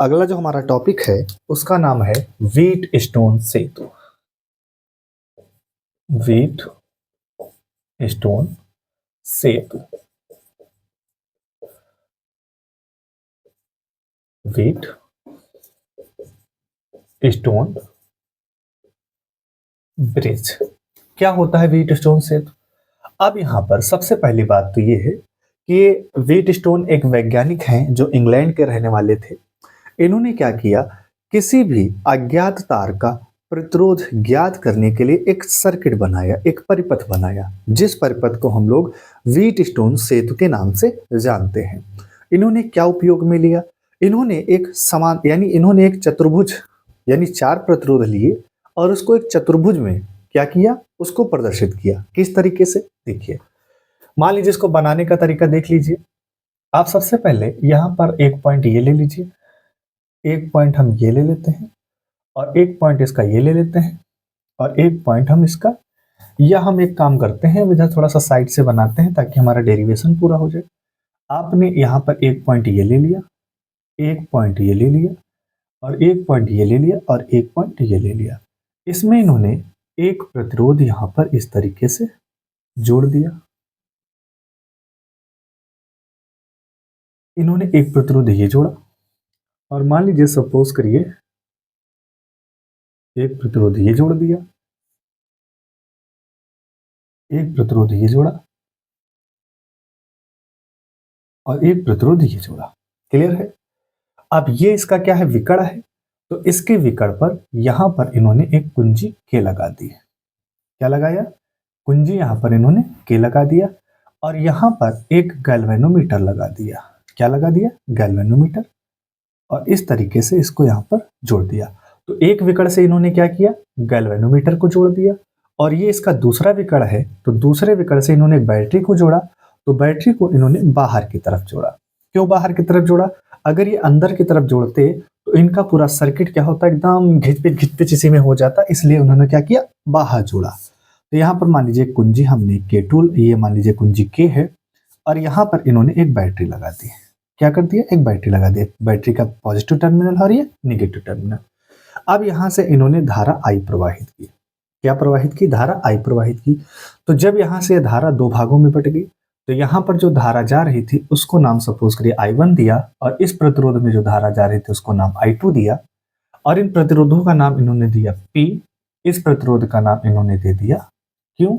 अगला जो हमारा टॉपिक है उसका नाम है व्हीट स्टोन सेतु। व्हीट स्टोन सेतु। Wheatstone bridge. क्या होता है व्हीट स्टोन सेतु? अब यहाँ पर सबसे पहली बात तो ये है कि व्हीट स्टोन एक वैज्ञानिक हैं जो इंग्लैंड के रहने वाले थे। इन्होंने क्या किया, किसी भी अज्ञात तार का प्रतिरोध ज्ञात करने के लिए एक सर्किट बनाया, एक परिपथ बनाया, जिस परिपथ को हम लोग व्हीट स्टोन सेतु के नाम से जानते हैं। इन्होंने क्या उपयोग में लिया? इन्होंने एक समान इन्होंने एक चतुर्भुज यानी 4 प्रतिरोध लिए और उसको एक चतुर्भुज में क्या किया, उसको प्रदर्शित किया। किस तरीके से? देखिए, मान लीजिए इसको बनाने का तरीका देख लीजिए। आप सबसे पहले यहाँ पर एक पॉइंट ये ले लीजिए, एक पॉइंट हम ये ले लेते हैं और एक पॉइंट इसका ये ले लेते हैं और एक पॉइंट हम इसका, या हम एक काम करते हैं इधर थोड़ा सा साइड से बनाते हैं ताकि हमारा डेरिवेशन पूरा हो जाए। आपने यहाँ पर एक पॉइंट ये ले लिया, एक पॉइंट ये ले लिया और एक पॉइंट ये ले लिया और एक पॉइंट ये ले लिया। इसमें इन्होंने एक प्रतिरोध यहाँ पर इस तरीके से जोड़ दिया। इन्होंने एक प्रतिरोध ये जोड़ा और मान लीजिए सपोज करिए एक प्रतिरोध ये जोड़ दिया, एक प्रतिरोध ये जोड़ा और एक प्रतिरोध ये जोड़ा। क्लियर है? अब ये इसका क्या है, विकर्ण है, तो इसके विकर्ण पर यहां पर इन्होंने एक कुंजी के लगा दी। क्या लगाया? कुंजी यहां पर इन्होंने के लगा दिया और यहां पर एक गैल्वेनोमीटर लगा दिया। क्या लगा दिया? गैल्वेनोमीटर। और इस तरीके से इसको यहां पर जोड़ दिया। तो एक विकर्ण से इन्होंने क्या किया, गैल्वेनोमीटर को जोड़ दिया और ये इसका दूसरा विकर्ण है, तो दूसरे विकर्ण से इन्होंने बैटरी को जोड़ा, तो बैटरी को इन्होंने बाहर की तरफ जोड़ा। क्यों बाहर की तरफ जोड़ा? अगर ये अंदर की तरफ जोड़ते तो इनका पूरा सर्किट क्या होता, एकदम घिचपिच इसी में हो जाता, इसलिए उन्होंने क्या किया, बाहर जोड़ा। तो यहाँ पर मान लीजिए कुंजी हमने K2, ये मान लीजिए कुंजी K है और यहाँ पर इन्होंने एक बैटरी लगा दी। क्या कर दिया? एक बैटरी लगा दी। बैटरी का पॉजिटिव टर्मिनल और ये निगेटिव टर्मिनल। अब यहाँ से इन्होंने धारा I प्रवाहित की। क्या प्रवाहित की? धारा I प्रवाहित की। तो जब यहाँ से धारा 2 भागों में बट गई, तो यहाँ पर जो धारा जा रही थी उसको नाम सपोज करिए I1 दिया और इस प्रतिरोध में जो धारा जा रही थी उसको नाम I2 दिया और इन प्रतिरोधों का नाम इन्होंने दिया P। इस प्रतिरोध का नाम इन्होंने दे दिया Q,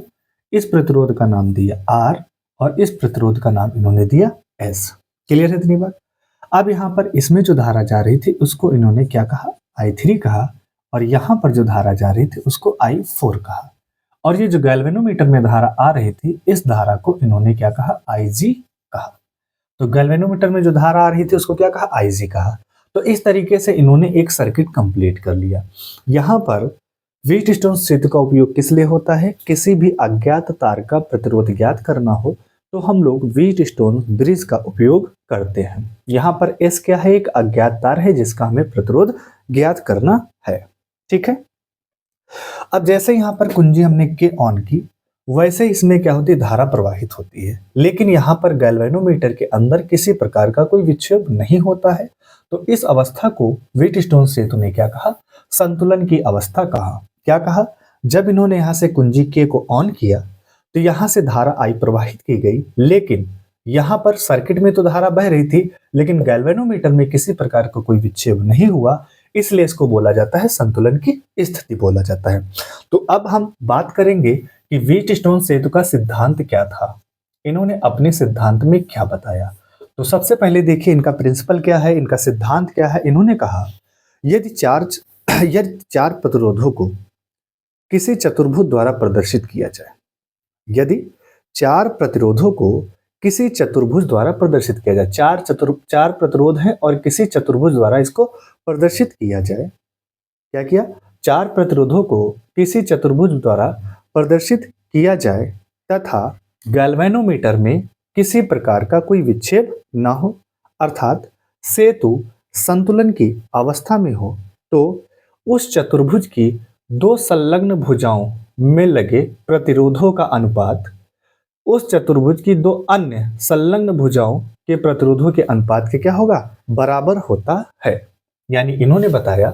इस प्रतिरोध का नाम दिया R और इस प्रतिरोध का नाम इन्होंने दिया S। क्लियर है इतनी बात? अब यहाँ पर इसमें जो धारा जा रही थी उसको इन्होंने क्या कहा, I3 कहा और यहाँ पर जो धारा जा रही थी उसको I4 कहा और ये जो गैल्वेनोमीटर में धारा आ रही थी इस धारा को इन्होंने क्या कहा, IG कहा। तो गैल्वेनोमीटर में जो धारा आ रही थी उसको क्या कहा, IG कहा। तो इस तरीके से इन्होंने एक सर्किट कंप्लीट कर लिया। यहाँ पर व्हीट स्टोन सेतु का उपयोग किस लिए होता है? किसी भी अज्ञात तार का प्रतिरोध ज्ञात करना हो तो हम लोग व्हीट स्टोन ब्रिज का उपयोग करते हैं। यहाँ पर S क्या है, एक अज्ञात तार है जिसका हमें प्रतिरोध ज्ञात करना है। ठीक है। अब जैसे यहाँ पर कुंजी हमने के ऑन की, वैसे इसमें क्या होती है, धारा प्रवाहित होती है, लेकिन यहाँ पर गैल्वेनोमीटर के अंदर किसी प्रकार का कोई विक्षेप नहीं होता है। तो इस अवस्था को व्हीट स्टोन सेतु ने क्या कहा, संतुलन की अवस्था कहा। क्या कहा? जब इन्होंने यहाँ से कुंजी के को ऑन किया तो यहाँ से धारा I प्रवाहित की गई, लेकिन यहाँ पर सर्किट में तो धारा बह रही थी लेकिन गैल्वेनोमीटर में किसी प्रकार का कोई विक्षेप नहीं हुआ, इसलिए इसको बोला जाता है संतुलन की स्थिति बोला जाता है। तो अब हम बात करेंगे कि व्हीट स्टोन सेतु का सिद्धांत क्या था, इन्होंने अपने सिद्धांत में क्या बताया। तो सबसे पहले देखिए इनका प्रिंसिपल क्या है, इनका सिद्धांत क्या है। इन्होंने कहा यदि चार प्रतिरोधों को किसी चतुर्भुज द्वारा प्रदर्शित किया जाए, यदि 4 प्रतिरोधों को किसी चतुर्भुज द्वारा प्रदर्शित किया जाए, चार प्रतिरोध हैं और किसी चतुर्भुज द्वारा इसको प्रदर्शित किया जाए। क्या किया? 4 प्रतिरोधों को किसी चतुर्भुज द्वारा प्रदर्शित किया जाए तथा गैल्वेनोमीटर में किसी प्रकार का कोई विक्षेप न हो, अर्थात सेतु संतुलन की अवस्था में हो, तो उस चतुर्भुज की 2 संलग्न भुजाओं में लगे प्रतिरोधों का अनुपात उस चतुर्भुज की 2 अन्य संलग्न भुजाओं के प्रतिरोधों के अनुपात के क्या होगा, बराबर होता है। यानी इन्होंने बताया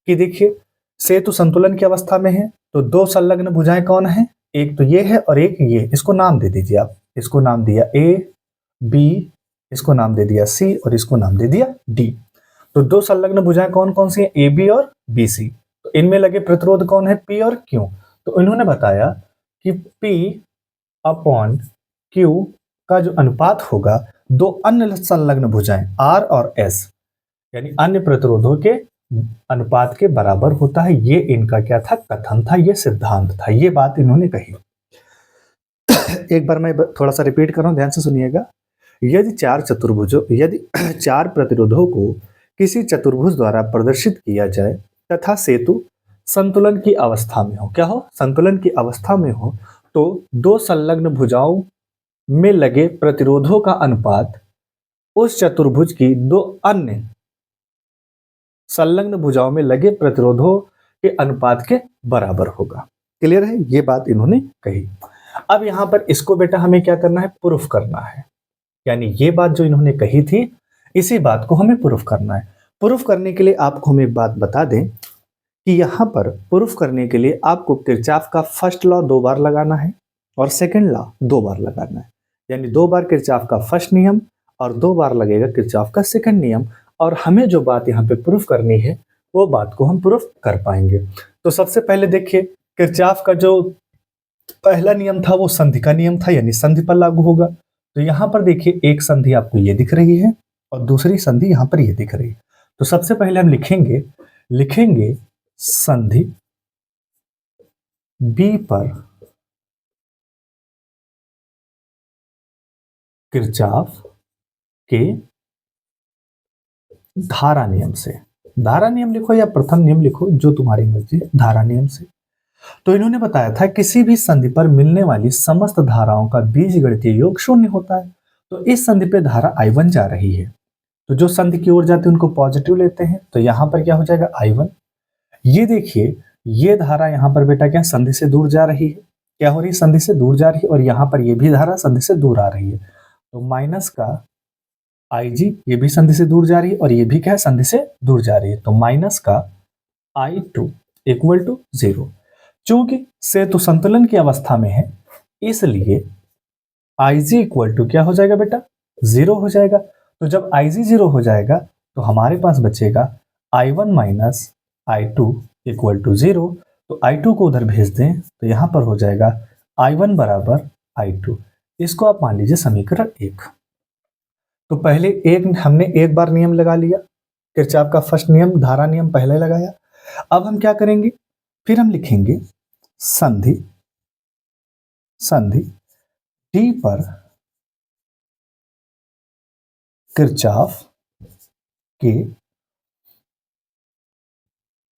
कि देखिए सेतु संतुलन की अवस्था में है तो दो संलग्न भुजाएं कौन है, एक तो ये है और एक ये, इसको नाम दे दीजिए आप, इसको नाम दिया ए बी, इसको नाम दे दिया सी और इसको नाम दे दिया डी। तो दो संलग्न भुजाएं कौन कौन सी हैं, ए बी और बी सी। तो इनमें लगे प्रतिरोध कौन है, पी और क्यू। तो इन्होंने बताया कि पी अपॉन क्यू का जो अनुपात होगा दो अन्य संलग्न भुजाएं आर और एस यानी अन्य प्रतिरोधों के अनुपात के बराबर होता है। ये इनका क्या था, कथन था, ये सिद्धांत था, ये बात इन्होंने कही। एक बार मैं थोड़ा सा रिपीट कर रहा हूं, ध्यान से सुनिएगा। यदि चार प्रतिरोधों को किसी चतुर्भुज द्वारा प्रदर्शित किया जाए तथा सेतु संतुलन की अवस्था में हो, क्या हो, संतुलन की अवस्था में हो, तो दो संलग्न भुजाओं में लगे प्रतिरोधों का अनुपात उस चतुर्भुज की दो अन्य संलग्न भुजाओं में लगे प्रतिरोधों के अनुपात के बराबर होगा। क्लियर है, ये बात इन्होंने कही। अब यहां पर इसको बेटा हमें क्या करना है, प्रूफ करना है। यानी ये बात जो इन्होंने कही थी इसी बात को हमें प्रूफ करना है। प्रूफ करने के लिए आपको हम एक बात बता दें कि यहां पर प्रूफ करने के लिए आपको किरचॉफ का फर्स्ट लॉ 2 बार लगाना है और सेकंड लॉ 2 बार लगाना है। यानी 2 बार किरचॉफ का फर्स्ट नियम और 2 बार लगेगा किरचॉफ का सेकंड नियम। और हमें जो बात यहाँ पे प्रूफ करनी है वो बात को हम प्रूफ कर पाएंगे। तो सबसे पहले देखिए किरचॉफ का जो पहला नियम था वो संधि का नियम था, यानी संधि पर लागू होगा। तो यहाँ पर देखिए एक संधि आपको ये दिख रही है और दूसरी संधि यहाँ पर ये दिख रही है। तो सबसे पहले हम लिखेंगे संधि बी पर किरचॉफ के धारा नियम से। धारा नियम लिखो या प्रथम नियम लिखो, जो तुम्हारी मर्जी, धारा नियम से। तो इन्होंने बताया था किसी भी संधि पर मिलने वाली समस्त धाराओं का बीजगणितीय योग 0 होता है। तो इस संधि पे धारा I1 जा रही है, तो जो संधि की ओर जाते हैं उनको पॉजिटिव लेते हैं, तो यहां पर क्या हो जाएगा I1। ये देखिए ये धारा यहाँ पर बेटा क्या संधि से दूर जा रही है, क्या हो रही है, संधि से दूर जा रही है, और यहाँ पर ये भी धारा संधि से दूर आ रही है। तो माइनस का IG ये भी संधि से दूर जा रही है और ये भी क्या है, संधि से दूर जा रही है। तो माइनस का I2 इक्वल टू 0। चूंकि सेतु संतुलन की अवस्था में है इसलिए IG इक्वल टू क्या हो जाएगा बेटा, 0 हो जाएगा। तो जब IG 0 हो जाएगा तो हमारे पास बचेगा I1 minus I2 equal to 0। तो I2 को उधर भेज दें तो यहां पर हो जाएगा I1 बराबर I2। इसको आप मान लीजिए समीकरण 1। तो पहले हमने एक बार नियम लगा लिया, किरचॉफ का फर्स्ट नियम, धारा नियम पहले लगाया। अब हम क्या करेंगे, फिर हम लिखेंगे संधि डी पर किरचॉफ के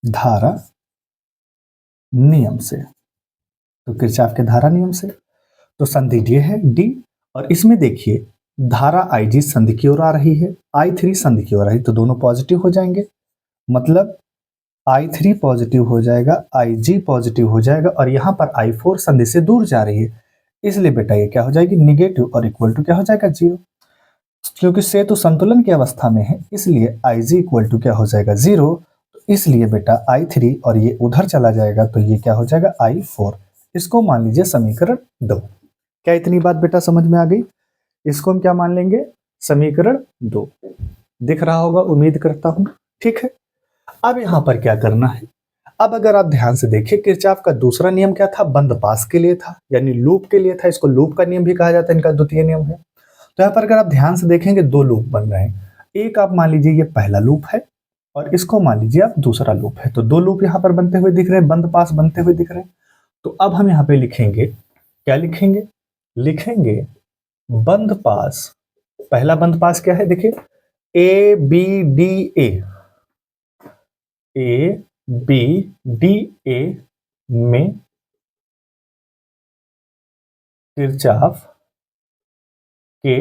धारा नियम से। तो किरचॉफ के धारा नियम से तो संधि डी है डी, और इसमें देखिए धारा IG संधि की ओर आ रही है, I3 संधि की ओर आ रही है, तो दोनों पॉजिटिव हो जाएंगे। मतलब I3 पॉजिटिव हो जाएगा, IG पॉजिटिव हो जाएगा, और यहाँ पर I4 संधि से दूर जा रही है, इसलिए बेटा ये क्या हो जाएगी, निगेटिव, और इक्वल टू क्या हो जाएगा, 0। क्योंकि सेतु संतुलन की अवस्था में है इसलिए IG इक्वल टू क्या हो जाएगा, 0। तो इसलिए बेटा I3 और ये उधर चला जाएगा तो ये क्या हो जाएगा, I4। इसको मान लीजिए समीकरण 2। क्या इतनी बात बेटा समझ में आ गई? इसको हम क्या मान लेंगे, समीकरण 2। दिख रहा होगा उम्मीद करता हूं, ठीक है। अब यहां पर क्या करना है, अब अगर आप ध्यान से देखिए किरचॉफ का दूसरा नियम क्या था, बंद पास के लिए था, यानी लूप के लिए था। इसको लूप का नियम भी कहा जाता है, इनका द्वितीय नियम है। तो यहाँ पर अगर आप ध्यान से देखेंगे 2 लूप बन रहे हैं। एक आप मान लीजिए ये पहला लूप है और इसको मान लीजिए आप दूसरा लूप है। तो 2 लूप यहाँ पर बनते हुए दिख रहे हैं, बंद पास बनते हुए दिख रहे हैं। तो अब हम यहाँ पे लिखेंगे, क्या लिखेंगे, लिखेंगे बंद पास। पहला बंद पास क्या है, देखिए ABDA में किरचॉफ के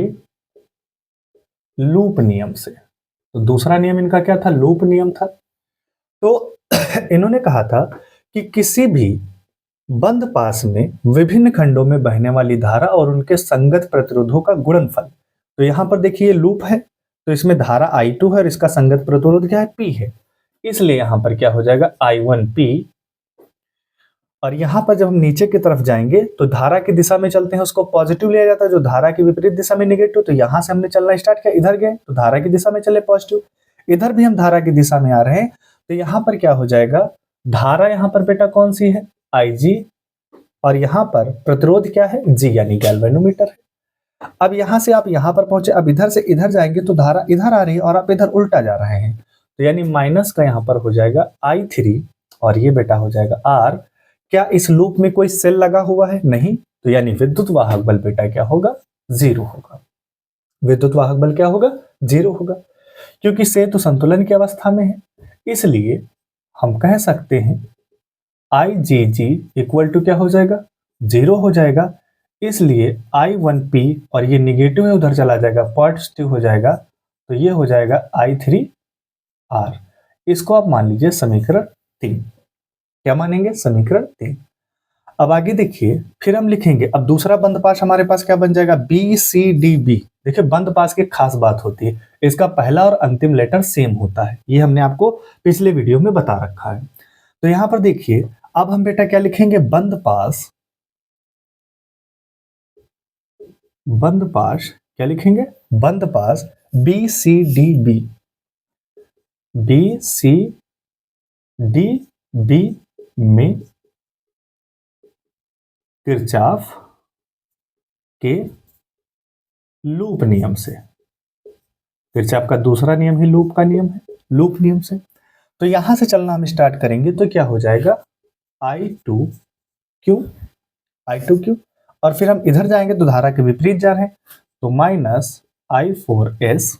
लूप नियम से। तो दूसरा नियम इनका क्या था, लूप नियम था। तो इन्होंने कहा था कि किसी भी बंद पास में विभिन्न खंडों में बहने वाली धारा और उनके संगत प्रतिरोधों का गुणनफल। तो यहां पर देखिए लूप है तो इसमें धारा I2 है और इसका संगत प्रतिरोध क्या है, P है, इसलिए यहां पर क्या हो जाएगा I1P। और यहां पर जब हम नीचे की तरफ जाएंगे तो धारा की दिशा में चलते हैं, उसको पॉजिटिव लिया जाता है, जो धारा की विपरीत दिशा में निगेटिव। तो यहां से हमने चलना स्टार्ट किया, इधर गए तो धारा की दिशा में चले पॉजिटिव, इधर भी हम धारा की दिशा में आ रहे हैं, तो यहां पर क्या हो जाएगा, धारा यहां पर बेटा कौन सी है, IG, और यहां पर प्रतिरोध क्या है, G, यानी गैल्वेनोमीटर है। अब यहां से आप यहां पर पहुंचे, अब इधर से इधर जाएंगे तो धारा इधर आ रही है और आप इधर उल्टा जा रहे हैं, तो यानी माइनस का यहां पर हो जाएगा I3 और ये बेटा हो जाएगा R। क्या इस लूप में कोई सेल लगा हुआ है, नहीं, तो यानी विद्युत वाहक बल बेटा क्या होगा, 0 होगा। विद्युत वाहक बल क्या होगा, 0 होगा, क्योंकि सेतु संतुलन की अवस्था में है, इसलिए हम कह सकते हैं IgG इक्वल टू क्या हो जाएगा, 0 हो जाएगा। इसलिए I1P और ये निगेटिव है उधर चला जाएगा, पॉजिटिव हो जाएगा, तो ये हो जाएगा I3R। इसको आप मान लीजिए समीकरण 3। क्या मानेंगे, समीकरण 3। अब आगे देखिए, फिर हम लिखेंगे, अब दूसरा बंद पाश हमारे पास क्या बन जाएगा, BCDB। देखिए बंद पाश की खास बात होती है, इसका पहला और अंतिम लेटर सेम होता है, ये हमने आपको पिछले वीडियो में बता रखा है। तो यहां पर देखिए, अब हम बेटा क्या लिखेंगे, बंद पाश क्या लिखेंगे, बंद पाश BCDB। BCDB में किरचॉफ के लूप नियम से, किरचॉफ का दूसरा नियम ही लूप का नियम है, लूप नियम से, तो यहां से चलना हम स्टार्ट करेंगे तो क्या हो जाएगा, I2Q, और फिर हम इधर जाएंगे तो धारा के विपरीत जा रहे हैं, तो माइनस I4S,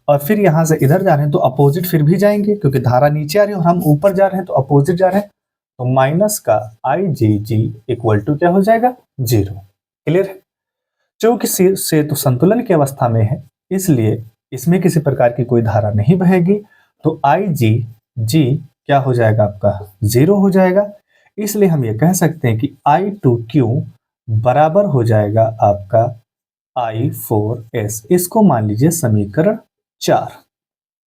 और फिर यहां से इधर जा रहे हैं तो अपोजिट फिर भी जाएंगे, क्योंकि धारा नीचे आ रही है और हम ऊपर जा रहे हैं तो अपोजिट जा रहे हैं, तो माइनस का IgG इक्वल टू क्या हो जाएगा, 0। क्लियर है। चूंकि सेतु संतुलन की अवस्था में है, इसलिए इसमें किसी प्रकार की कोई धारा नहीं बहेगी, तो IgG क्या हो जाएगा आपका, 0 हो जाएगा। इसलिए हम ये कह सकते हैं कि I2Q बराबर हो जाएगा आपका I4S। इसको मान लीजिए समीकरण 4।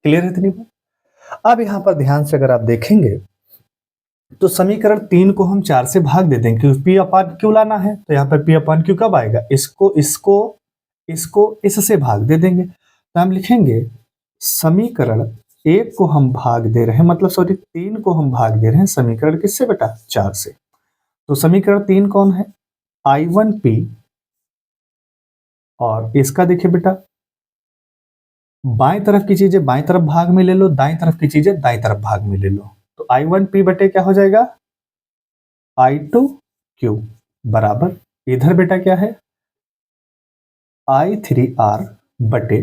क्लियर है इतनी बात। अब यहां पर ध्यान से अगर आप देखेंगे तो समीकरण 3 को हम 4 से भाग दे देंगे, क्योंकि P अपान Q लाना है, तो यहाँ पर P अपान Q कब आएगा, इसको इससे भाग दे देंगे, तो हम लिखेंगे समीकरण 1 को हम भाग दे रहे हैं, मतलब सॉरी 3 को हम भाग दे रहे हैं समीकरण किससे बेटा, 4 से। तो समीकरण 3 कौन है, I1P, और इसका देखिए बेटा बाएं तरफ की चीजें बाएं तरफ भाग में ले लो, दाएं तरफ की चीजें दाएं तरफ भाग में ले लो, तो I1P बटे क्या हो जाएगा, I2Q बराबर, इधर बेटा क्या है, I3R बटे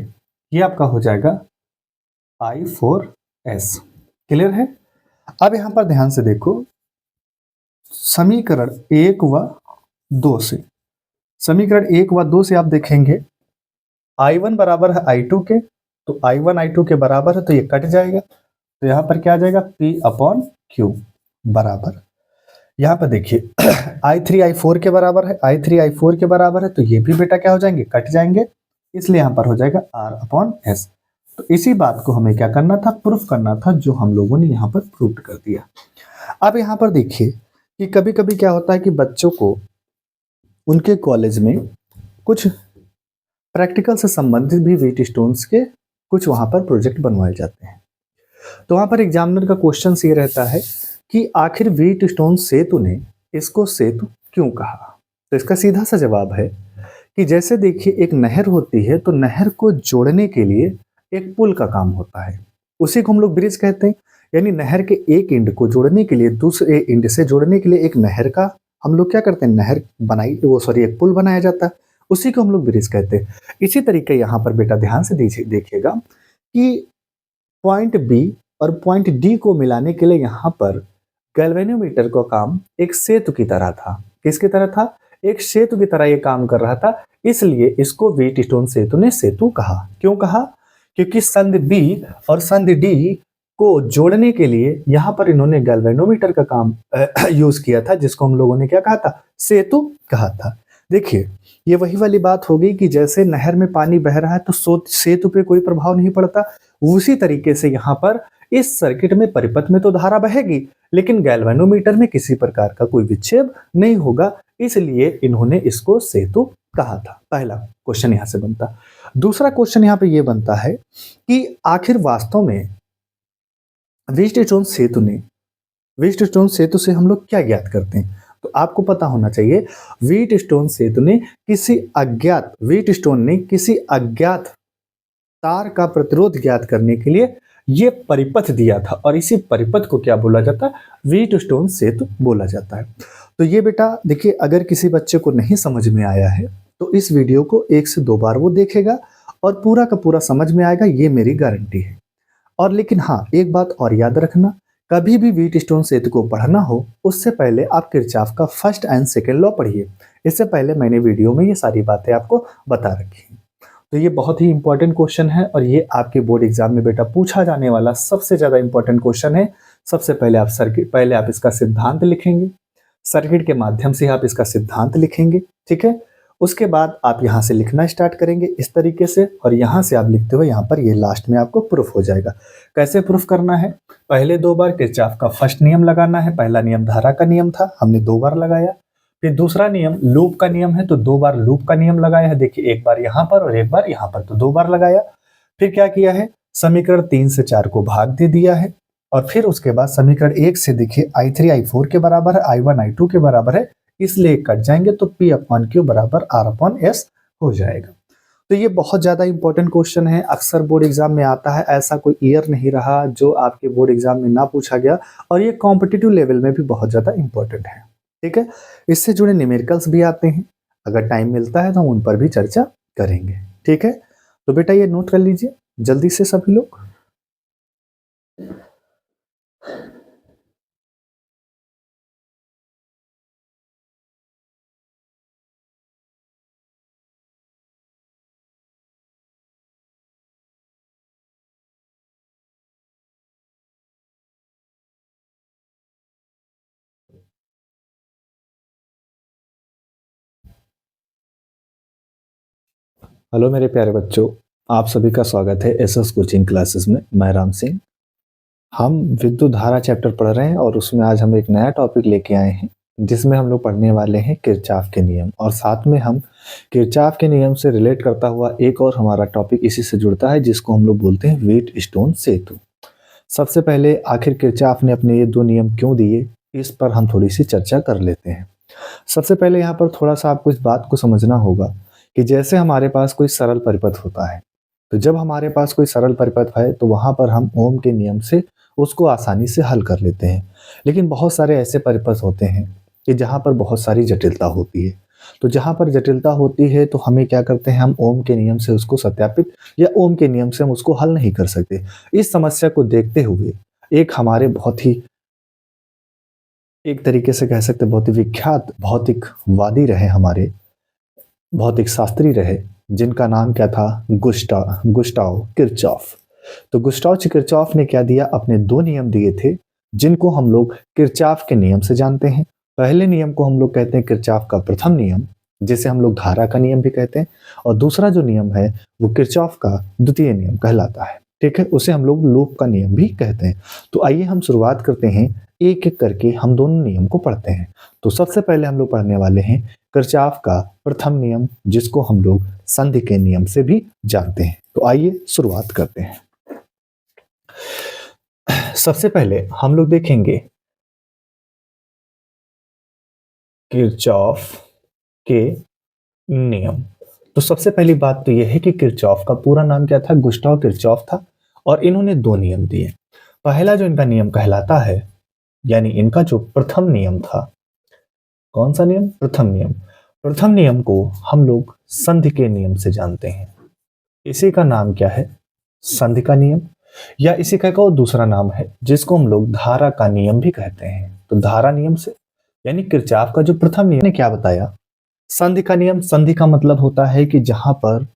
ये आपका हो जाएगा I4S। क्लियर है। अब यहां पर ध्यान से देखो, समीकरण 1 व 2 से, समीकरण 1 व 2 से आप देखेंगे I1 बराबर है I2 के, तो I1 I2 के बराबर है, तो ये कट जाएगा, तो यहां पर क्या आ जाएगा, P अपॉन Q बराबर, यहां पर देखिए I3 I4 के बराबर है, I3 I4 के बराबर है, तो ये भी बेटा क्या हो जाएंगे, कट जाएंगे, इसलिए यहां पर हो जाएगा R अपॉन S। तो इसी बात को हमें क्या करना था, प्रूफ करना था, जो हम लोगों ने यहाँ पर प्रूफ कर दिया। अब यहाँ पर देखिए कि कभी कभी क्या होता है कि बच्चों को उनके कॉलेज में कुछ प्रैक्टिकल से संबंधित भी वेट स्टोन्स के कुछ वहां पर प्रोजेक्ट बनवाए जाते हैं, तो वहां पर एग्जामिनर का क्वेश्चन ये रहता है कि आखिर व्हीट स्टोन सेतु ने इसको सेतु क्यों कहा। तो इसका सीधा सा जवाब है कि जैसे देखिए एक नहर होती है, तो नहर को जोड़ने के लिए एक पुल का काम होता है, उसी को हम लोग ब्रिज कहते हैं, यानी नहर के एक एंड को जोड़ने के लिए दूसरे एंड से जोड़ने के लिए एक नहर का हम लोग क्या करते हैं, नहर बनाई, एक पुल बनाया जाता है, उसी को हम लोग ब्रिज कहते हैं। इसी तरीके यहाँ पर बेटा ध्यान से देखिएगा कि पॉइंट बी और पॉइंट डी को मिलाने के लिए यहाँ पर गैल्वेनोमीटर का काम एक सेतु की तरह था। किसकी तरह था, एक सेतु की तरह ये काम कर रहा था, इसलिए इसको व्हीट स्टोन सेतु ने सेतु कहा। क्यों कहा, क्योंकि संधि बी और संधि डी को जोड़ने के लिए यहाँ पर इन्होंने गैल्वेनोमीटर का काम यूज किया था, जिसको हम लोगों ने क्या कहा था, सेतु कहा था। देखिए ये वही वाली बात हो गई कि जैसे नहर में पानी बह रहा है तो सेतु पे कोई प्रभाव नहीं पड़ता, उसी तरीके से यहाँ पर इस सर्किट में परिपथ में तो धारा बहेगी, लेकिन गैल्वेनोमीटर में किसी प्रकार का कोई विक्षेप नहीं होगा, इसलिए इन्होंने इसको सेतु कहा था। पहला क्वेश्चन यहां से बनता। दूसरा क्वेश्चन यहां पे ये बनता है कि आखिर वास्तव में व्हीटस्टोन सेतु से हम लोग क्या ज्ञात करते हैं? तो आपको पता होना चाहिए व्हीटस्टोन ने किसी अज्ञात तार का प्रतिरोध ज्ञात करने के लिए ये परिपथ दिया था, और इसी परिपथ को क्या बोला जाता है? व्हीटस्टोन सेतु बोला जाता है। तो ये बेटा देखिए, अगर किसी बच्चे को नहीं समझ में आया है तो इस वीडियो को 1 से 2 बार वो देखेगा और पूरा का पूरा समझ में आएगा, ये मेरी गारंटी है। और लेकिन हाँ, एक बात और याद रखना, कभी भी व्हीटस्टोन सेतु को पढ़ना हो उससे पहले आप किरचॉफ का फर्स्ट एंड सेकेंड लॉ पढ़िए। इससे पहले मैंने वीडियो में ये सारी बातें आपको बता रखी हैं। तो ये बहुत ही इंपॉर्टेंट क्वेश्चन है और ये आपके बोर्ड एग्जाम में बेटा पूछा जाने वाला सबसे ज्यादा इंपॉर्टेंट क्वेश्चन है। सबसे पहले आप इसका सिद्धांत लिखेंगे, सर्किट के माध्यम से आप इसका सिद्धांत लिखेंगे, ठीक है। उसके बाद आप यहाँ से लिखना स्टार्ट करेंगे इस तरीके से, और यहाँ से आप लिखते हुए यहाँ पर ये लास्ट में आपको प्रूफ हो जाएगा। कैसे प्रूफ करना है? पहले 2 बार किरचॉफ का फर्स्ट नियम लगाना है। पहला नियम धारा का नियम था, हमने 2 बार लगाया। फिर दूसरा नियम लूप का नियम है, तो 2 बार लूप का नियम लगाया है। देखिए, 1 बार यहाँ पर और 1 बार यहाँ पर, तो 2 बार लगाया। फिर क्या किया है? समीकरण 3 से 4 को भाग दे दिया है, और फिर उसके बाद समीकरण 1 से देखिए i3 i4 के बराबर है, i1 i2 के बराबर है, इसलिए कट जाएंगे तो P/Q बराबर R/S हो जाएगा। तो ये बहुत ज्यादा इंपॉर्टेंट क्वेश्चन है, अक्सर बोर्ड एग्जाम में आता है। ऐसा कोई ईयर नहीं रहा जो आपके बोर्ड एग्जाम में ना पूछा गया, और ये कॉम्पिटिटिव लेवल में भी बहुत ज्यादा इंपॉर्टेंट है, ठीक है। इससे जुड़े न्यूमेरिकल्स भी आते हैं, अगर टाइम मिलता है तो हम उन पर भी चर्चा करेंगे, ठीक है। तो बेटा ये नोट कर लीजिए जल्दी से सभी लोग। हेलो मेरे प्यारे बच्चों, आप सभी का स्वागत है एसएस कोचिंग क्लासेस में। मैं राम सिंह। हम विद्युत धारा चैप्टर पढ़ रहे हैं और उसमें आज हम एक नया टॉपिक लेके आए हैं, जिसमें हम लोग पढ़ने वाले हैं किरचॉफ के नियम, और साथ में हम किरचॉफ के नियम से रिलेट करता हुआ एक और हमारा टॉपिक इसी से जुड़ता है, जिसको हम लोग बोलते हैं व्हीटस्टोन सेतु। सबसे पहले आखिर किरचॉफ ने अपने ये 2 नियम क्यों दिए, इस पर हम थोड़ी सी चर्चा कर लेते हैं। सबसे पहले यहाँ पर थोड़ा सा आपको इस बात को समझना होगा कि जैसे हमारे पास कोई सरल परिपथ होता है, तो जब हमारे पास कोई सरल परिपथ है तो वहां पर हम ओम के नियम से उसको आसानी से हल कर लेते हैं। लेकिन बहुत सारे ऐसे परिपथ होते हैं कि जहां पर बहुत सारी जटिलता होती है, तो जहां पर जटिलता होती है तो हमें क्या करते हैं, हम ओम के नियम से उसको सत्यापित या ओम के नियम से हम उसको हल नहीं कर सकते। इस समस्या को देखते हुए एक हमारे बहुत ही, एक तरीके से कह सकते बहुत ही विख्यात भौतिकवादी रहे, हमारे भौतिक शास्त्री रहे, जिनका नाम क्या था? गुस्टाव किरचॉफ। तो गुस्टाव किरचॉफ ने क्या दिया? अपने 2 नियम दिए थे, जिनको हम लोग किरचॉफ के नियम से जानते हैं। पहले नियम को हम लोग कहते हैं किरचॉफ का प्रथम नियम, जिसे हम लोग धारा का नियम भी कहते हैं, और दूसरा जो नियम है वो किरचॉफ का द्वितीय नियम कहलाता है, ठीक है। उसे हम लोग लूप का नियम भी कहते हैं। तो आइए हम शुरुआत करते हैं, एक एक करके हम दोनों नियम को पढ़ते हैं। तो सबसे पहले हम लोग पढ़ने वाले हैं किरचॉफ का प्रथम नियम, जिसको हम लोग संधि के नियम से भी जानते हैं। तो आइए शुरुआत करते हैं। सबसे पहले हम लोग देखेंगे किरचॉफ के नियम। तो सबसे पहली बात तो यह है कि किरचॉफ का पूरा नाम क्या था? गुस्टाव किरचॉफ था, और इन्होंने 2 नियम दिए। पहला जो इनका नियम कहलाता है, यानी इनका जो प्रथम नियम था, कौन सा नियम? प्रथम नियम। प्रथम नियम को हम लोग संधि के नियम से जानते हैं। इसी का नाम क्या है? संधि का नियम, या इसी का एक और दूसरा नाम है जिसको हम लोग धारा का नियम भी कहते हैं। तो धारा नियम से, यानी किरचॉफ का जो प्रथम नियम ने क्या बताया? संधि का नियम। संधि का मतलब होता है कि जहां पर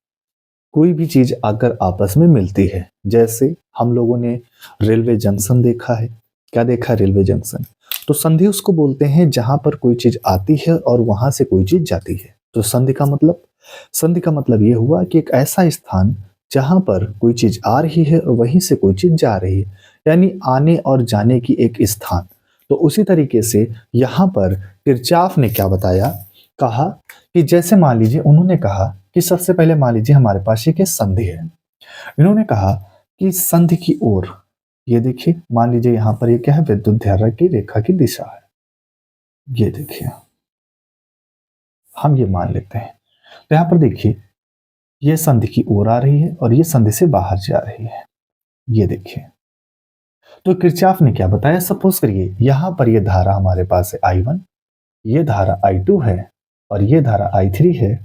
कोई भी चीज आकर आपस में मिलती है। जैसे हम लोगों ने रेलवे जंक्शन देखा है, क्या देखा? Railway junction. तो संधि उसको बोलते हैं जहां पर कोई चीज आती है और वहां से कोई चीज जाती है। तो संधि का मतलब ये हुआ कि एक ऐसा स्थान जहां पर कोई चीज आ रही है और वहीं से कोई चीज जा रही है, यानी आने और जाने की एक स्थान। तो उसी तरीके से यहाँ पर किरचॉफ ने क्या बताया, कहा कि जैसे मान लीजिए, उन्होंने कहा कि सबसे पहले मान लीजिए हमारे पास एक संधि है। इन्होंने कहा कि संधि की ओर, ये देखिए मान लीजिए यहाँ पर ये क्या है, विद्युत धारा की रेखा की दिशा है। ये देखिए हम ये मान लेते हैं। तो यहाँ पर देखिए ये संधि की ओर आ रही है और ये संधि से बाहर जा रही है। ये देखिए, तो किरचॉफ ने क्या बताया, सपोज करिए यहाँ पर ये धारा हमारे पास है I1, ये धारा I2 है और ये धारा I3 है,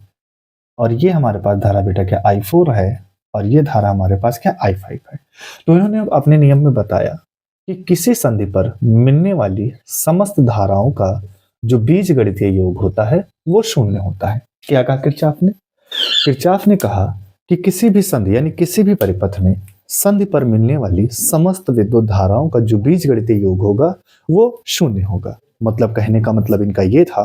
और ये हमारे पास धारा बेटा क्या I4 है, और ये धारा हमारे पास क्या I5 है। तो इन्होंने अपने नियम में बताया कि किसी संधि पर मिलने वाली समस्त धाराओं का जो बीजगणितीय योग होता है वो शून्य होता है। क्या कहा किरचॉफ ने? किरचॉफ ने कहा कि किसी भी संधि यानी किसी भी परिपथ में संधि पर मिलने वाली समस्त विद्युत धाराओं का जो बीजगणितीय योग होगा वो शून्य होगा। मतलब कहने का मतलब इनका ये था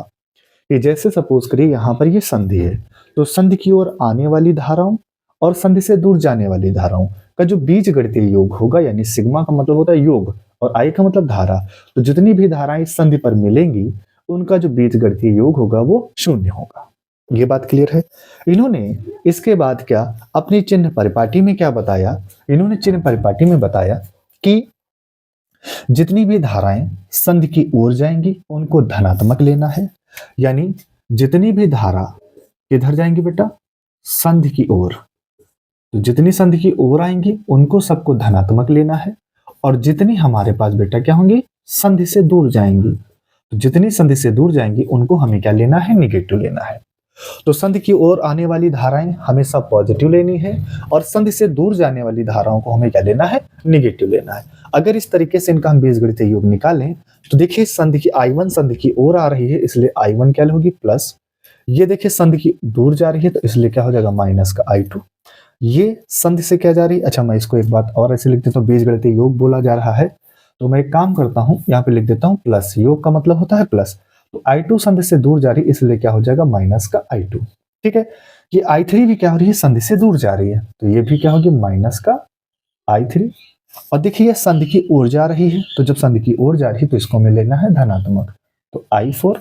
कि जैसे सपोज करिए यहाँ पर ये संधि है, तो संधि की ओर आने वाली धाराओं और संधि से दूर जाने वाली धाराओं का जो बीजगणितीय योग होगा, यानी सिग्मा का मतलब होता है योग और आई का मतलब धारा, तो जितनी भी धाराएं इस संधि पर मिलेंगी उनका जो बीजगणितीय योग होगा वो शून्य होगा। ये बात क्लियर है। इन्होंने इसके बाद क्या अपनी चिन्ह परिपाटी में क्या बताया, इन्होंने चिन्ह परिपाटी में बताया कि जितनी भी धाराएं संधि की ओर जाएंगी उनको धनात्मक लेना है, यानी जितनी भी धारा किधर जाएंगी बेटा, संधि की ओर, तो जितनी संधि की ओर आएंगी उनको सबको धनात्मक लेना है, और जितनी हमारे पास बेटा क्या होंगी, संधि से दूर जाएंगी, तो जितनी संधि से दूर जाएंगी उनको हमें क्या लेना है, निगेटिव लेना है। तो संधि की ओर आने वाली धाराएं हमेशा पॉजिटिव लेनी है और संधि से दूर जाने वाली धाराओं को हमें क्या लेना है, निगेटिव लेना है। अगर इस तरीके से इनका हम बीजगणितीय योग निकालें तो देखिए संधि की I1 संधि की ओर आ रही है इसलिए I1 क्या होगी प्लस, ये देखिए संधि की दूर जा रही है तो इसलिए क्या हो जाएगा माइनस का I2। ये संधि से क्या जा रही है, अच्छा मैं इसको एक बात और ऐसे लिख देता हूँ, बीजगणितीय योग बोला जा रहा है तो मैं एक काम करता हूँ यहाँ पे लिख देता हूँ प्लस, योग का मतलब होता है प्लस, तो I2 संधि से दूर जा रही है इसलिए क्या हो जाएगा माइनस का I2। ठीक है, ये I3 भी क्या हो रही है, संधि से दूर जा रही है तो ये भी क्या होगी माइनस का I3। और देखिए ये संधि की ओर जा रही है तो जब संधि की ओर जा रही है तो इसको हमें लेना है धनात्मक, तो I4।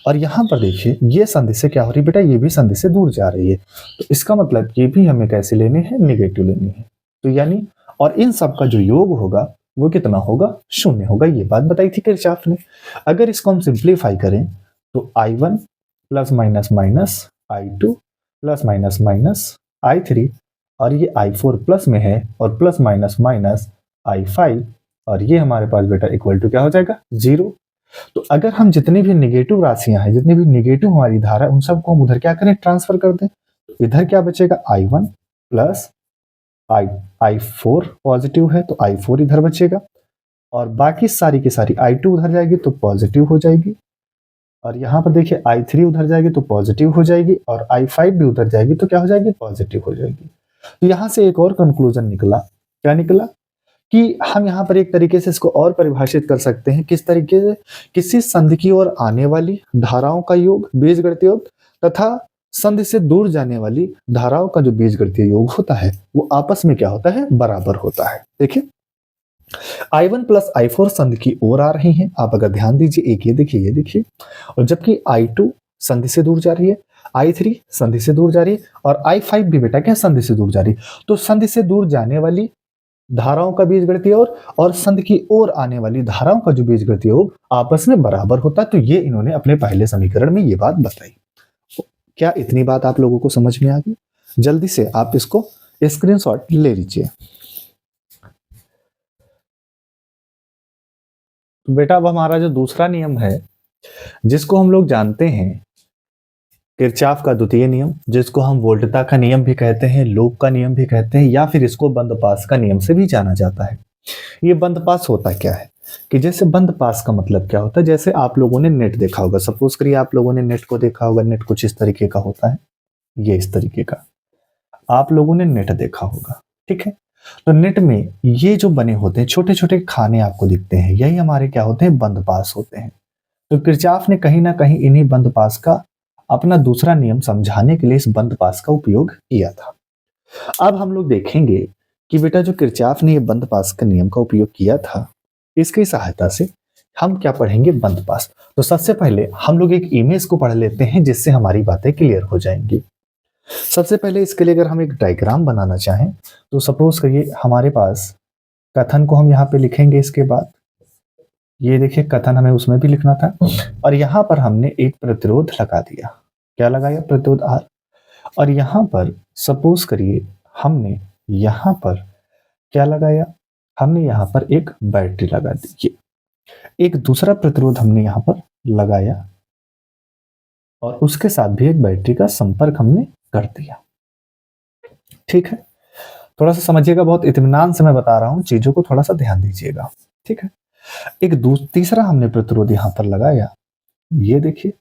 और यहाँ पर देखिए ये संधि से क्या हो रही है बेटा, ये भी संधि से दूर जा रही है तो इसका मतलब ये भी हमें कैसे लेने हैं, निगेटिव लेनी है। तो यानी और इन सब का जो योग होगा वो कितना होगा, शून्य होगा। ये बात बताई थी किरचॉफ ने। अगर इसको हम सिंप्लीफाई करें तो I1 plus minus minus I2 plus minus minus I3 और ये I4 प्लस में है और प्लस माइनस माइनस I5 और ये हमारे पास बेटा इक्वल टू क्या हो जाएगा, 0। तो अगर हम जितनी भी निगेटिव राशियां हैं, जितनी भी निगेटिव हमारी धारा है उन सबको हम उधर क्या करें, ट्रांसफर कर दें, तो इधर क्या बचेगा I1 प्लस I4 पॉजिटिव है तो I4 इधर बचेगा और बाकी सारी की सारी I2 उधर जाएगी तो पॉजिटिव हो जाएगी, और यहाँ पर देखिए I3 उधर जाएगी तो पॉजिटिव हो जाएगी और I5 भी उधर जाएगी तो क्या हो जाएगी, पॉजिटिव हो जाएगी। तो यहाँ से एक और कंक्लूजन निकला, क्या निकला कि हम यहाँ पर एक तरीके से इसको और परिभाषित कर सकते हैं, किस तरीके से, किसी संधि की ओर आने वाली धाराओं का योग बीजगणितीय योग तथा संधि से दूर जाने वाली धाराओं का जो बीजगणितीय योग होता है वो आपस में क्या होता है, बराबर होता है। देखिए I1 प्लस I4 संधि की ओर आ रही हैं, आप अगर ध्यान दीजिए, एक ये देखिए, ये देखिए, और जबकि I2 संधि से दूर जा रही है, I3 संधि से दूर जा रही है और I5 भी बेटा क्या संधि से दूर जा रही है। तो संधि से दूर जाने वाली धाराओं का बीजगणितीय योग और संधि की ओर आने वाली धाराओं का जो बीजगणितीय योग आपस में बराबर होता है। तो ये इन्होंने अपने पहले समीकरण में ये बात बताई। क्या इतनी बात आप लोगों को समझ में आ गई? जल्दी से आप इसको स्क्रीनशॉट ले लीजिए। तो बेटा अब हमारा जो दूसरा नियम है जिसको हम लोग जानते हैं किरचॉफ का द्वितीय नियम, जिसको हम वोल्टता का नियम भी कहते हैं, लूप का नियम भी कहते हैं, या फिर इसको बंद पास का नियम से भी जाना जाता है। ये बंद पास होता क्या है कि जैसे बंद पास का मतलब क्या होता है, जैसे आप लोगों ने नेट देखा होगा, सपोज करिए आप लोगों ने नेट को देखा होगा, नेट कुछ इस तरीके का होता है, ये इस तरीके का आप लोगों ने नेट देखा होगा, ठीक है। तो नेट में ये जो बने होते हैं छोटे छोटे खाने आपको दिखते हैं, यही हमारे क्या होते हैं, बंद पास होते हैं। तो किरचॉफ ने कहीं ना कहीं इन्हीं बंद पास का अपना दूसरा नियम समझाने के लिए इस बंद पास का उपयोग किया था। अब हम लोग देखेंगे कि बेटा जो किरचॉफ ने ये बंद पास का नियम का उपयोग किया था, इसकी सहायता से हम क्या पढ़ेंगे, बंद पास। तो सबसे पहले हम लोग एक इमेज को पढ़ लेते हैं जिससे हमारी बातें क्लियर हो जाएंगी। सबसे पहले इसके लिए अगर हम एक डायग्राम बनाना चाहें तो सपोज करिए हमारे पास कथन को हम यहाँ पे लिखेंगे। इसके बाद ये देखिए कथन हमें उसमें भी लिखना था और यहाँ पर हमने एक प्रतिरोध लगा दिया। क्या लगाया, प्रतिरोध आर। और यहाँ पर सपोज करिए हमने यहाँ पर क्या लगाया, हमने यहाँ पर एक बैटरी लगा दी। ये एक दूसरा प्रतिरोध हमने यहाँ पर लगाया और उसके साथ भी एक बैटरी का संपर्क हमने कर दिया। ठीक है, थोड़ा सा समझिएगा, बहुत इत्मीनान से मैं बता रहा हूं, चीजों को थोड़ा सा ध्यान दीजिएगा। ठीक है, एक तीसरा हमने प्रतिरोध यहां पर लगाया, ये देखिए।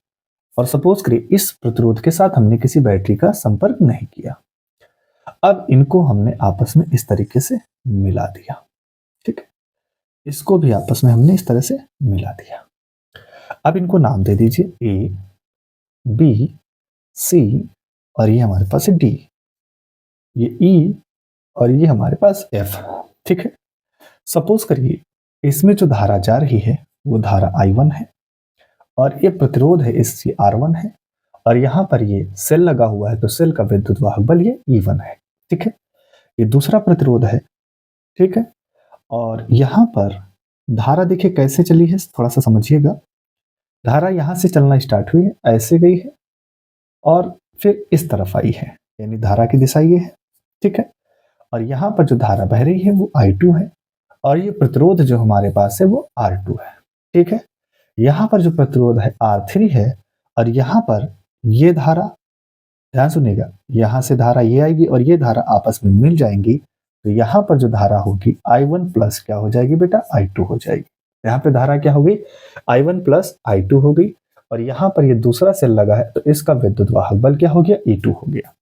और सपोज करिए इस प्रतिरोध के साथ हमने किसी बैटरी का संपर्क नहीं किया। अब इनको हमने आपस में इस तरीके से मिला दिया। ठीक है, इसको भी आपस में हमने इस तरह से मिला दिया। अब इनको नाम दे दीजिए ए, बी, सी और ये हमारे पास है डी, ये ई और ये हमारे पास एफ। ठीक है, सपोज करिए इसमें जो धारा जा रही है वो धारा I1 है और ये प्रतिरोध है इससे R1 है और यहाँ पर ये सेल लगा हुआ है तो सेल का विद्युत वाहक बल ये E1 है। ठीक है, ये दूसरा प्रतिरोध है। ठीक है, और यहाँ पर धारा देखिए कैसे चली है, थोड़ा सा समझिएगा। धारा यहाँ से चलना स्टार्ट हुई है, ऐसे गई है और फिर इस तरफ आई है, यानी धारा की दिशा ये है। ठीक है, और यहाँ पर जो धारा बह रही है वो I2 है और ये प्रतिरोध जो हमारे पास है वो R2 है। ठीक है, यहाँ पर जो प्रतिरोध है R3 है और यहाँ पर ये धारा, ध्यान सुनिएगा, यहाँ से धारा ये आएगी और ये धारा आपस में मिल जाएंगी तो यहाँ पर जो धारा होगी I1 प्लस क्या हो जाएगी बेटा, I2 हो जाएगी। यहाँ पे धारा क्या होगी, I1 प्लस I2 हो गई और यहाँ पर ये दूसरा सेल लगा है तो इसका विद्युत वाहक बल क्या हो गया, E2 हो गया।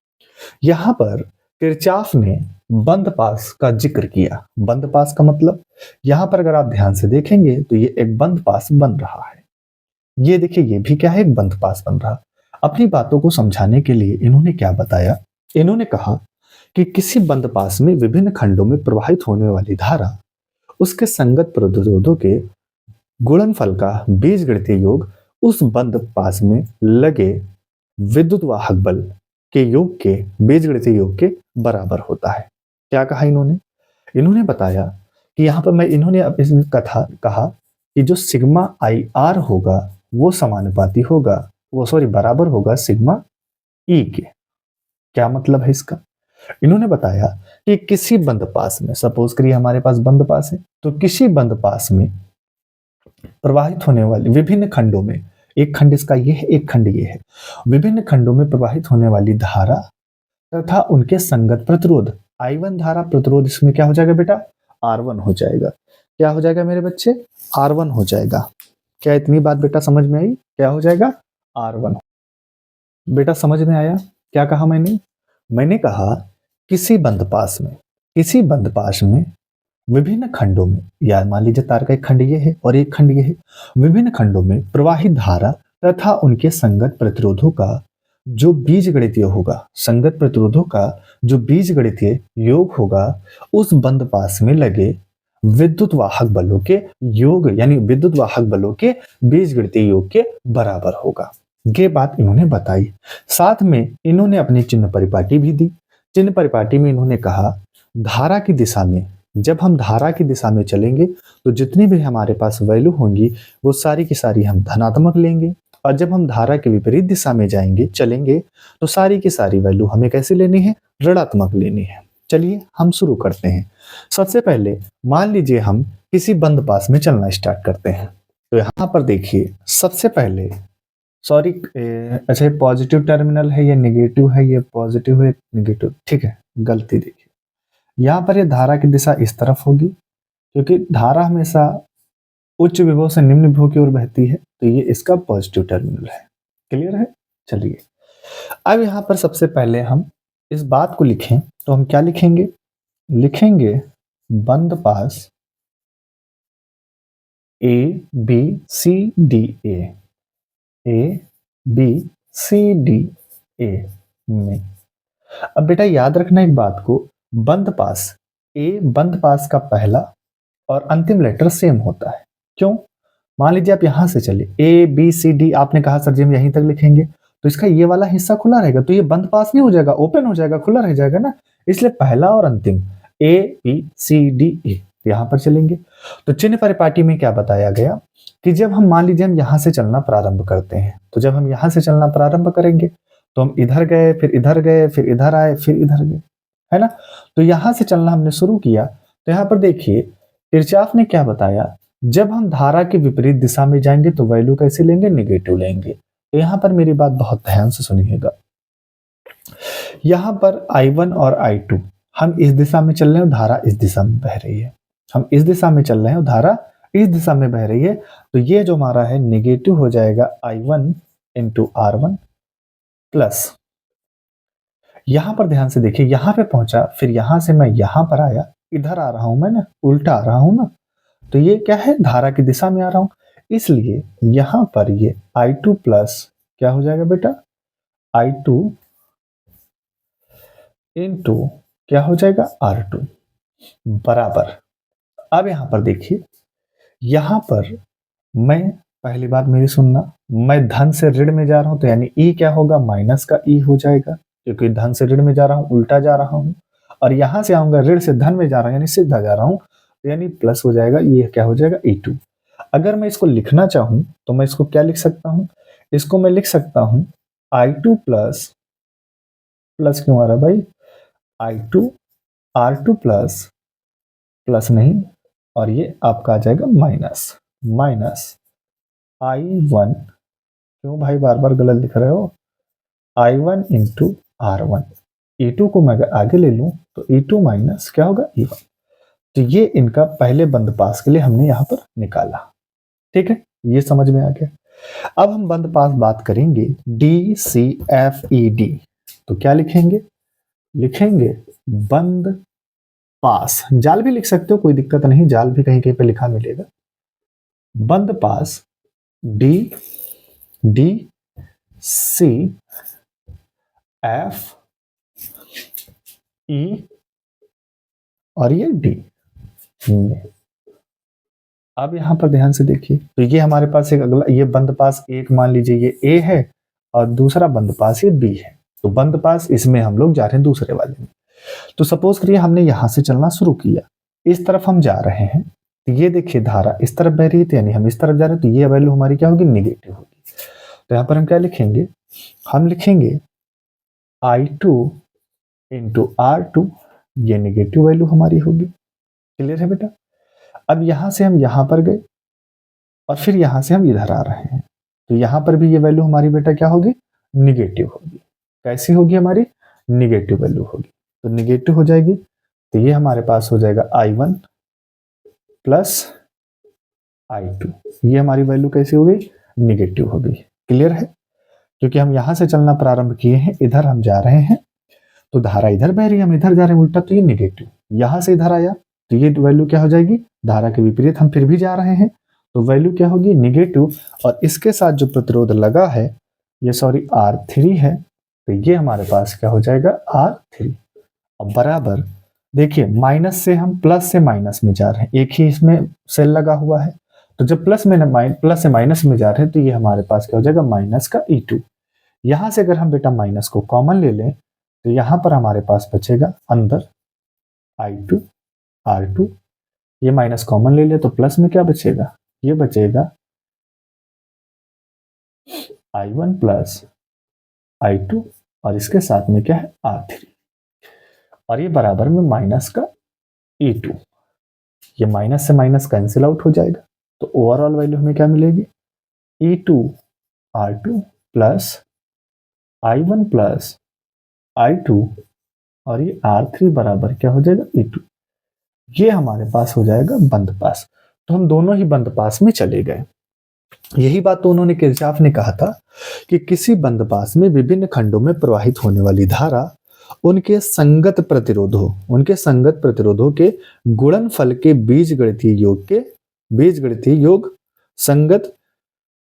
यहाँ पर किरचॉफ ने बंद पास का जिक्र किया। बंद पास का मतलब यहां पर अगर आप ध्यान से देखेंगे तो ये एक बंद पास बन रहा है। ये देखिए ये भी क्या है, एक बंद पास बन रहा। अपनी बातों को समझाने के लिए इन्होंने क्या बताया, इन्होंने कहा कि किसी बंद पास में विभिन्न खंडों में प्रवाहित होने वाली धारा उसके संगत प्रतिरोधों के गुणनफल का बीजगणितीय योग उस बंद पास में लगे विद्युत वाहक बल के योग के बीजगणितीय योग के बराबर होता है। क्या कहा इन्होंने, इन्होंने बताया कि यहाँ पर इन्होंने अब इसमें कहा कि जो सिग्मा IR होगा वो समानुपाती होगा, वो बराबर होगा सिग्मा ई के। क्या मतलब है इसका, इन्होंने बताया कि किसी बंद पास में, सपोज करिए हमारे पास बंद पास है, तो किसी बंद पास में प्रवाहित होने वाली विभिन्न खंडों में, एक खंड इसका ये है, एक खंड ये है, विभिन्न खंडों में प्रवाहित होने वाली धारा तथा उनके संगत प्रतिरोध, I1 धारा प्रतिरोध इसमें क्या हो जाएगा बेटा, R1 हो जाएगा। क्या हो जाएगा मेरे बच्चे, R1 हो जाएगा। क्या इतनी बात बेटा समझ में आई, क्या हो जाएगा, R1। बेटा समझ में आया क्या कहा मैंने, मैंने कहा किसी बंद पास में विभिन्न खंडों में, या मान लीजिए तार का एक खंड ये है और एक खंड ये है, विभिन्न खंडों में प्रवाहित धारा तथा उनके संगत प्रतिरोधों का जो बीजगणितीय होगा, संगत प्रतिरोधों का जो बीजगणितीय योग होगा उस बंद पास में लगे विद्युत वाहक बलों के योग, यानी विद्युत वाहक बलों के बीजगणितीय योग के बराबर होगा। ये बात इन्होंने बताई। साथ में इन्होंने अपनी चिन्ह परिपाटी भी दी। चिन्ह परिपाटी में इन्होंने कहा धारा की दिशा में, जब हम धारा की दिशा में चलेंगे तो जितनी भी हमारे पास वैल्यू होंगी वो सारी की सारी हम धनात्मक लेंगे और जब हम धारा के विपरीत दिशा में चलेंगे तो सारी की सारी वैल्यू हमें कैसे लेनी है, ऋणात्मक लेनी है। चलिए हम शुरू करते हैं। सबसे पहले मान लीजिए हम किसी बंद पास में चलना स्टार्ट करते हैं तो यहाँ पर देखिए सबसे पहले, अच्छा ये पॉजिटिव टर्मिनल है, ये नेगेटिव है, ये पॉजिटिव है, नेगेटिव, ठीक है, गलती देखिए, यहाँ पर ये धारा की दिशा इस तरफ होगी क्योंकि धारा हमेशा उच्च विभव से निम्न विभव की ओर बहती है तो ये इसका पॉजिटिव टर्मिनल है। क्लियर है, चलिए अब यहाँ पर सबसे पहले हम इस बात को लिखें तो हम क्या लिखेंगे, लिखेंगे बंद पास A B C D A, A B C D A में। अब बेटा याद रखना एक बात को, बंद पास ए बंद पास का पहला और अंतिम लेटर सेम होता है। क्यों? मान लीजिए आप यहां से चले ए बी सी डी, आपने कहा सर जी हम यहीं तक लिखेंगे, तो इसका ये वाला हिस्सा खुला रहेगा, तो ये बंद पास नहीं हो जाएगा, ओपन हो जाएगा, खुला रह जाएगा ना। इसलिए पहला और अंतिम ए बी सी डी ए यहां पर चलेंगे। तो चिन्ह परिपाटी में क्या बताया गया कि जब हम मान लीजिए हम यहां से चलना प्रारंभ करते हैं, तो जब हम यहां से चलना प्रारंभ करेंगे तो हम इधर गए, फिर इधर गए, फिर इधर आए, फिर इधर गए, है ना। तो यहां से चलना हमने शुरू किया, तो यहां पर देखिए किरचॉफ ने क्या बताया, जब हम धारा के विपरीत दिशा में जाएंगे तो वैल्यू कैसे लेंगे, निगेटिव लेंगे। तो यहां पर मेरी बात बहुत ध्यान से सुनिएगा, यहां पर I1 और I2 हम इस दिशा में चल रहे हैं, धारा इस दिशा में बह रही है, हम इस दिशा में चल रहे हैं, धारा इस दिशा में बह रही है, तो ये जो हमारा है निगेटिव हो जाएगा I1 इंटू R1 प्लस, यहां पर ध्यान से देखिए, यहां पे पहुंचा, फिर यहां से मैं यहां पर आया, इधर आ रहा हूं मैं ना, उल्टा आ रहा हूं ना, तो ये क्या है, धारा की दिशा में आ रहा हूं, इसलिए यहां पर ये I2 प्लस क्या हो जाएगा बेटा, I2 इंटू क्या हो जाएगा R2 बराबर। अब यहां पर देखिए, यहां पर मैं, पहली बात मेरी सुनना, मैं धन से ऋण में जा रहा हूं, तो यानी ई क्या होगा, माइनस का ई हो जाएगा, क्योंकि धन से ऋण में जा रहा हूं, उल्टा जा रहा हूं, और यहां से आऊंगा ऋण से धन में जा रहा हूं, यानी सीधा जा रहा हूं, तो यानी प्लस हो जाएगा, ये क्या हो जाएगा E2। अगर मैं इसको लिखना चाहूं तो मैं इसको क्या लिख सकता हूं, इसको मैं लिख सकता हूं I2 प्लस, प्लस क्यों आ रहा भाई, I2 R2 प्लस, प्लस नहीं, और ये आपका आ जाएगा माइनस, माइनस I1, क्यों भाई बार बार गलत लिख रहे हो, I1 इंटू R1, E2 को मैं अगर आगे ले लूं तो E2 माइनस क्या होगा E1। तो ये इनका पहले बंद पास के लिए हमने यहां पर निकाला, ठीक है, ये समझ में आ गया। अब हम बंद पास बात करेंगे DCFED, तो क्या लिखेंगे, लिखेंगे बंद पास, जाल भी लिख सकते हो, कोई दिक्कत नहीं, जाल भी कहीं कहीं पे लिखा मिलेगा, बंद पास DCFE, और ये D। अब यहां पर ध्यान से देखिए, तो ये हमारे पास एक अगला, ये बंद पास एक मान लीजिए ये A है, और दूसरा बंद पास ये B है, तो बंद पास इसमें हम लोग जा रहे हैं दूसरे वाले में। तो सपोज करिए हमने यहां से चलना शुरू किया, इस तरफ हम जा रहे हैं, तो ये देखिए धारा इस तरफ बह रही है, तो यानी हम इस तरफ जा रहे हैं, तो ये वैल्यू हमारी क्या होगी, निगेटिव होगी। तो यहां पर हम क्या लिखेंगे, हम लिखेंगे I2 इंटू R2, ये निगेटिव वैल्यू हमारी होगी। क्लियर है बेटा। अब यहां से हम यहां पर गए, और फिर यहां से हम इधर आ रहे हैं, तो यहां पर भी ये वैल्यू हमारी बेटा क्या होगी, निगेटिव होगी। कैसी होगी, हमारी निगेटिव वैल्यू होगी, तो निगेटिव हो जाएगी, तो ये हमारे पास हो जाएगा I1 प्लस I2, ये हमारी वैल्यू कैसी हो गई, निगेटिव हो गई। क्लियर है, क्योंकि हम यहां से चलना प्रारंभ किए हैं, इधर हम जा रहे हैं, तो धारा इधर बह रही है, हम इधर जा रहे हैं उल्टा, तो ये निगेटिव, यहां से इधर आया तो ये वैल्यू क्या हो जाएगी, धारा के विपरीत हम फिर भी जा रहे हैं, तो वैल्यू क्या होगी, निगेटिव, और इसके साथ जो प्रतिरोध लगा है ये सॉरी R3 है, तो ये हमारे पास क्या हो जाएगा R3। अब बराबर देखिए, माइनस से हम प्लस से माइनस में जा रहे हैं, एक ही इसमें सेल लगा हुआ है, तो जब प्लस से माइनस में जा रहे हैं, तो ये हमारे पास क्या हो जाएगा, माइनस का E2। यहां से अगर हम बेटा माइनस को कॉमन ले लें, तो यहां पर हमारे पास बचेगा अंदर I2 R2, ये माइनस कॉमन ले लिया, तो प्लस में क्या बचेगा, ये बचेगा I1 प्लस I2, और इसके साथ में क्या है R3, और ये बराबर में माइनस का E2, ये माइनस से माइनस कैंसिल आउट हो जाएगा, तो ओवरऑल वैल्यू हमें क्या मिलेगी, E2 R2 plus I1 plus I2, और ये R3 बराबर क्या हो जाएगा E2। ये हमारे पास हो जाएगा बंद पास। तो हम दोनों ही बंद पास में चले गए। यही बात तो उन्होंने किरचॉफ ने कहा था कि किसी बंद पास में विभिन्न खंडों में प्रवाहित होने वाली धारा उनके संगत प्रतिरोधों के गुणनफल के बीजगणितीय योग संगत,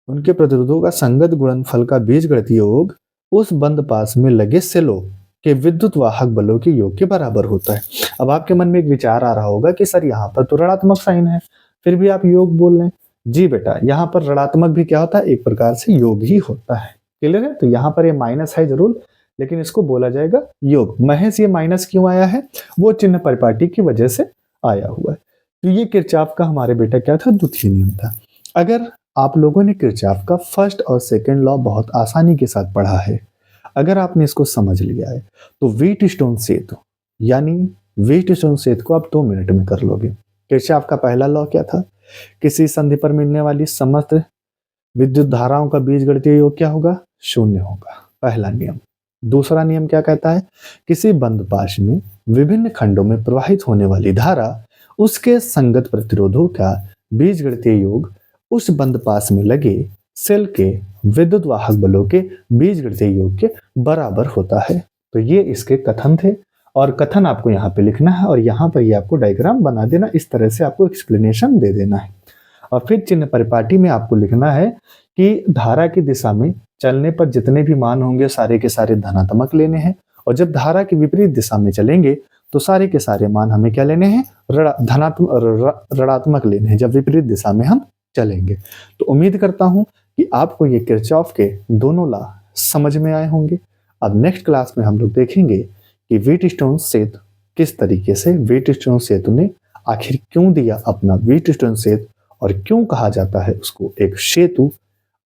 उनके प्रतिरोधों का संगत गुणनफल का बीजगणितीय योग उस बंद पास में लगे सेलों के विद्युत वाहक बलों के योग के बराबर होता है। अब आपके मन में एक विचार आ रहा होगा कि सर यहाँ पर तो ऋणात्मक साइन है, फिर भी आप योग बोल रहे हैं। जी बेटा, यहाँ पर ऋणात्मक भी क्या होता है, एक प्रकार से योग ही होता है। क्लियर है? तो यहाँ पर ये माइनस है जरूर, लेकिन इसको बोला जाएगा योग। महज ये माइनस क्यों आया है, वो चिन्ह परिपाटी की वजह से आया हुआ है। तो ये किरचॉफ का हमारे बेटा क्या था, द्वितीय नियम था। अगर आप लोगों ने किरचॉफ का फर्स्ट और सेकंड लॉ बहुत आसानी के साथ पढ़ा है, अगर आपने इसको समझ लिया है, तो व्हीटस्टोन सेतु यानी व्हीटस्टोन सेतु को आप 2 मिनट में कर लोगे। किरचॉफ का पहला लॉ क्या था, किसी संधि पर मिलने वाली समस्त विद्युत धाराओं का बीजगणितीय योग क्या होगा, 0 होगा, पहला नियम। दूसरा नियम क्या कहता है, किसी बंद पाश में विभिन्न खंडों में प्रवाहित होने वाली धारा उसके संगत प्रतिरोधों का बीजगणितीय योग उस बंद पास में लगे सेल के विद्युत वाहक बलों के बीजगणितीय योग के बराबर होता है। तो ये इसके कथन थे, और कथन आपको यहाँ पे लिखना है, और यहाँ पर ये आपको डायग्राम बना देना, इस तरह से आपको एक्सप्लेनेशन दे देना है। और फिर चिन्ह परिपाटी में आपको लिखना है कि धारा की दिशा में चलने पर जितने भी मान होंगे सारे के सारे धनात्मक लेने हैं, और जब धारा की विपरीत दिशा में चलेंगे तो सारे के सारे मान हमें क्या लेने हैं, ऋणात्मक लेने हैं, जब विपरीत दिशा में हम चलेंगे। तो उम्मीद करता हूं कि आपको ये किरचॉफ के दोनों लॉ समझ में आए होंगे। अब नेक्स्ट क्लास में हम लोग देखेंगे कि व्हीटस्टोन सेतु किस तरीके से, व्हीटस्टोन सेतु ने आखिर क्यों दिया अपना व्हीटस्टोन सेतु, और क्यों कहा जाता है उसको एक सेतु,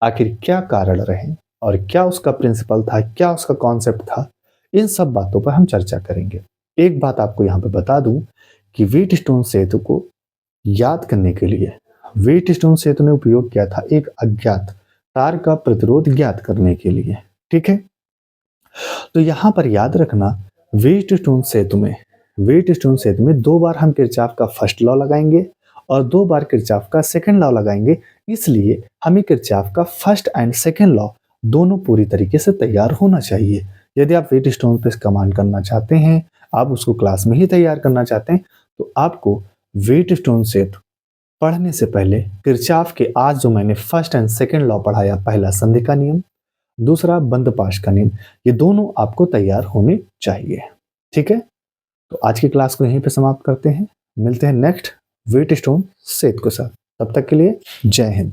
आखिर क्या कारण रहे, और क्या उसका प्रिंसिपल था, क्या उसका कॉन्सेप्ट था। इन सब बातों पर हम चर्चा करेंगे। एक बात आपको यहाँ पे बता दूं कि व्हीटस्टोन सेतु को याद करने के लिए व्हीटस्टोन सेतु ने उपयोग किया था एक अज्ञात तार का प्रतिरोध ज्ञात करने के लिए। ठीक है, तो यहां पर याद रखना, व्हीटस्टोन सेतु में 2 बार हम किरचॉफ का फर्स्ट लॉ लगाएंगे और 2 बार किरचॉफ का सेकंड लॉ लगाएंगे। इसलिए हमें किरचॉफ का फर्स्ट एंड सेकंड लॉ दोनों पूरी तरीके से तैयार होना चाहिए। यदि आप व्हीटस्टोन पे कमांड करना चाहते हैं, आप उसको क्लास में ही तैयार करना चाहते हैं, तो आपको व्हीटस्टोन सेतु पढ़ने से पहले किरचॉफ के आज जो मैंने फर्स्ट एंड सेकंड लॉ पढ़ाया, पहला संधि का नियम, दूसरा बंद पाश का नियम, ये दोनों आपको तैयार होने चाहिए। ठीक है, तो आज की क्लास को यहीं पे समाप्त करते हैं। मिलते हैं नेक्स्ट व्हीटस्टोन सेतु के साथ। तब तक के लिए जय हिंद।